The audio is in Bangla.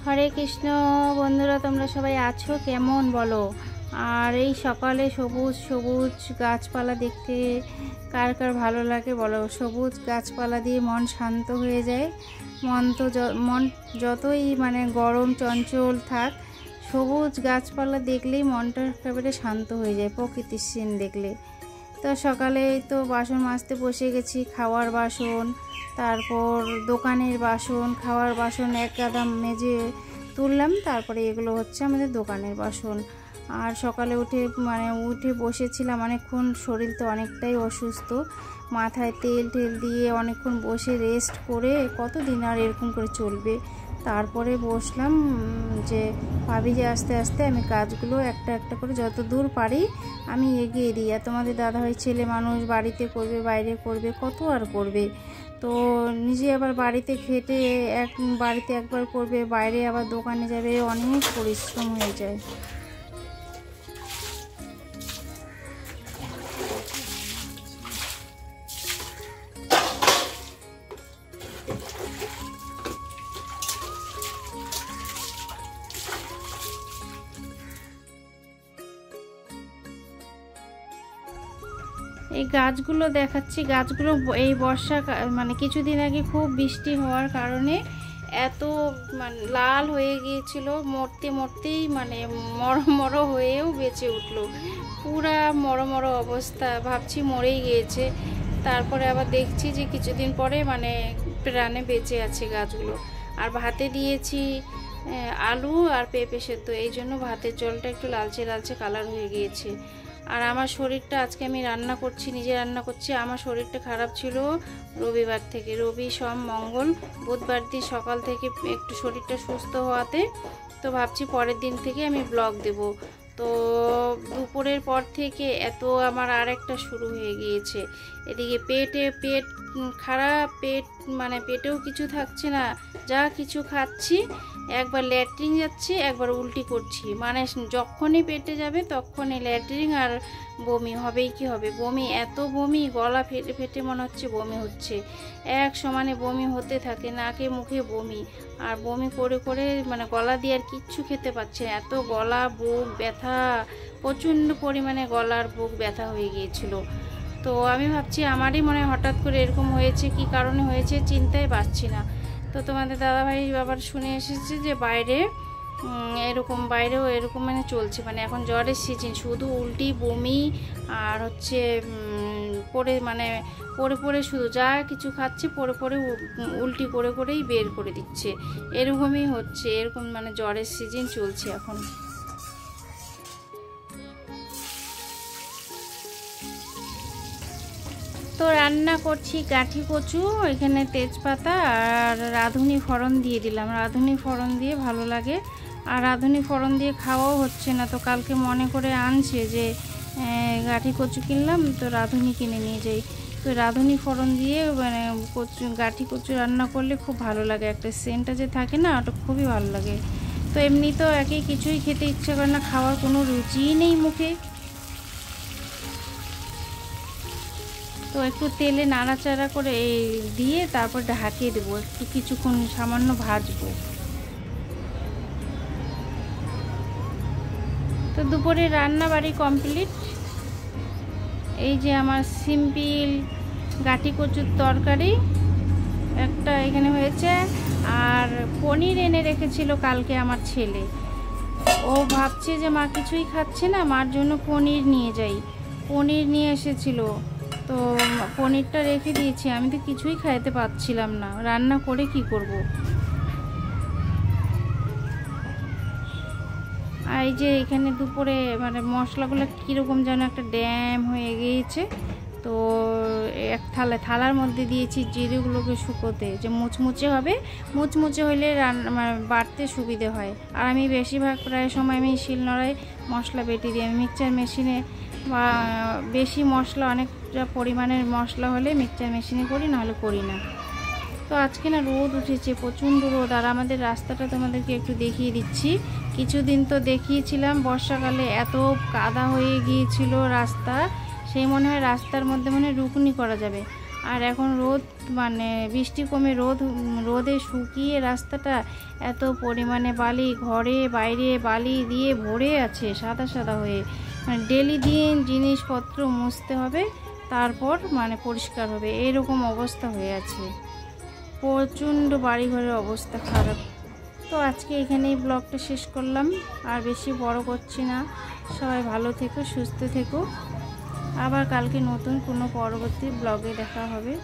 হরে কৃষ্ণ। বন্ধুরা, তোমরা সবাই আছো কেমন বলো? আর এই সকালে সবুজ সবুজ গাছপালা দেখতে কার কার ভালো লাগে বলো? সবুজ গাছপালা দিয়ে মন শান্ত হয়ে যায়। মন যতই গরম চঞ্চল থাক, সবুজ গাছপালা দেখলেই মনটা একেবারে শান্ত হয়ে যায় প্রকৃতির সিন দেখলে। তো সকালে তো বাসন মাজতে বসে গেছি, খাওয়ার বাসন, তারপর দোকানের বাসন, খাওয়ার বাসন এক গাদা মেজে তুললাম। তারপরে এগুলো হচ্ছে আমাদের দোকানের বাসন। আর সকালে উঠে বসেছিলাম অনেকক্ষণ, শরীর তো অনেকটাই অসুস্থ, মাথায় তেল দিয়ে অনেকক্ষণ বসে রেস্ট করে কতদিন আর এরকম করে চলবে। তারপরে বসলাম যে ভাবি যে আস্তে আস্তে আমি কাজগুলো একটা একটা করে যত দূর পারি আমি এগিয়ে দিই। আর তোমাদের দাদাভাই ছেলে মানুষ, বাড়িতে করবে বাইরে করবে, কত আর করবে। তো নিজে আবার বাড়িতে খেটে বাড়িতে একবার করবে, বাইরে আবার দোকানে যাবে, অনেক পরিশ্রম হয়ে যায়। এই গাছগুলো দেখাচ্ছি, গাছগুলো এই বর্ষা কিছুদিন আগে খুব বৃষ্টি হওয়ার কারণে এত লাল হয়ে গিয়েছিল, মরতেই মরো হয়েও বেঁচে উঠলো। পুরা মরো অবস্থা, ভাবছি মরেই গিয়েছে। তারপরে আবার দেখছি যে কিছুদিন পরে প্রাণে বেঁচে আছে গাছগুলো। আর ভাতে দিয়েছি আলু আর পেঁপে সেদ্ধ, এই জন্য ভাতের জলটা একটু লালচে লালচে কালার হয়ে গিয়েছে। আর আমার শরীরটা আজকে আমি রান্না করছি, নিজে রান্না করছি। আমার শরীরটা খারাপ ছিল রবিবার থেকে, রবি সোম মঙ্গল বুধবার দিন সকাল থেকে একটু শরীরটা সুস্থ হওয়াতে তো ভাবছি পরের দিন থেকে আমি ব্লগ দেব। তো দুপুরের পর থেকে এত আমার আর একটা শুরু হয়ে গিয়েছে। এদিকে পেট খারাপ, পেটেও কিছু থাকছে না, যা কিছু খাচ্ছি একবার ল্যাট্রিন যাচ্ছে, একবার উল্টি করছি। যখনই পেটে যাবে তখনই ল্যাট্রিন আর বমি হবেই কি হবে। বমি, এত বমি, গলা ফেটে ফেটে মনে হচ্ছে বমি হচ্ছে, এক সমানে বমি হতে থাকে, নাকে মুখে বমি। আর বমি করে করে গলা দিয়ে আর কিচ্ছু খেতে পাচ্ছে না, এত গলা বুক ব্যথা, প্রচণ্ড পরিমাণে গলার বুক ব্যথা হয়ে গিয়েছিল। তো আমি ভাবছি আমারই মনে হঠাৎ করে এরকম হয়েছে, কি কারণে হয়েছে চিন্তায় পারছি না। তো তোমাদের দাদাভাই আবার শুনে এসেছে যে বাইরেও এরকম চলছে, এখন জ্বরের সিজন, শুধু উল্টি বমি আর হচ্ছে পরে শুধু যা কিছু খাচ্ছে পরে উল্টি করেই বের করে দিচ্ছে, এরকমই হচ্ছে। এরকম জ্বরের সিজন চলছে এখন। তো রান্না করছি গাঠি কচু, এখানে তেজপাতা আর রাঁধুনি ফোড়ন দিয়ে দিলাম। রাঁধুনি ফোড়ন দিয়ে ভালো লাগে, আর রাঁধুনি ফোড়ন দিয়ে খাওয়াও হচ্ছে না। তো কালকে মনে করে আনছে যে গাঠি কচু কিনলাম, তো রাঁধুনি কিনে নিয়ে যাই। তো রাঁধুনি ফোড়ন দিয়ে গাঠি কচু রান্না করলে খুব ভালো লাগে, একটা সেন্টটা যে থাকে না, ওটা খুবই ভালো লাগে। তো এমনি তো একই কিছুই খেতে ইচ্ছা করে না, খাওয়ার কোনো রুচিই নেই মুখে। তো একটু তেলে নাড়াচাড়া করে দিয়ে তারপর ঢাকিয়ে দেবো, একটু কিছুক্ষণ সামান্য ভাজবো। তো দুপুরে রান্না বাড়ি কমপ্লিট। এই যে আমার সিম্পল গাঠি কচুর তরকারি একটা এখানে হয়েছে, আর পনির এনে রেখেছিল কালকে আমার ছেলে। ও ভাবছে যে মা কিছুই খাচ্ছে না, মার জন্য পনির নিয়ে যাই। পনির নিয়ে এসেছিল, তো পনিরটা রেখে দিয়েছি। আমি তো কিছুই খাইতে পাচ্ছিলাম না, রান্না করে কি করব। আর এই যে এখানে দুপুরে মশলাগুলো কীরকম যেন একটা ড্যাম হয়ে গিয়েছে। তো এক থালার মধ্যে দিয়েছি জিরেগুলোকে শুকোতে, যে মুচমুচে হবে, মুচমুচে হইলে বাটতে সুবিধে হয়। আর আমি বেশিরভাগ প্রায় সময় আমি শিলনোড়ায় মশলা বেটে দিই। আমি মিক্সচার মেশিনে বা বেশি মশলা, অনেকটা পরিমাণের মশলা হলে মিক্সচার মেশিনে করি, নাহলে করি না। তো আজকে না রোদ উঠেছে, প্রচণ্ড রোদ। আর আমাদের রাস্তাটা তোমাদেরকে একটু দেখিয়ে দিচ্ছি। কিছুদিন তো দেখিয়েছিলাম বর্ষাকালে এত কাদা হয়ে গিয়েছিল রাস্তা, সেই মনে হয় রাস্তার মধ্যে রুকুনি করা যাবে। আর এখন রোদ মানে বৃষ্টি কমে রোদে শুকিয়ে রাস্তাটা এত পরিমাণে বালি, ঘরে বাইরে বালি দিয়ে ভরে আছে সাদা সাদা হয়ে। মানে ডেলি দিন জিনিসপত্র মুছতে হবে, তারপর মানে পরিষ্কার হবে, এরকম অবস্থা হয়ে আছে। প্রচণ্ড বাড়িঘরের অবস্থা খারাপ। তো আজকে এখানেই ব্লগটা শেষ করলাম, আর বেশি বড় করছি না। সবাই ভালো থেকো, সুস্থ থেকো। আবার কালকে নতুন কোনো পরবর্তী ব্লগে দেখা হবে।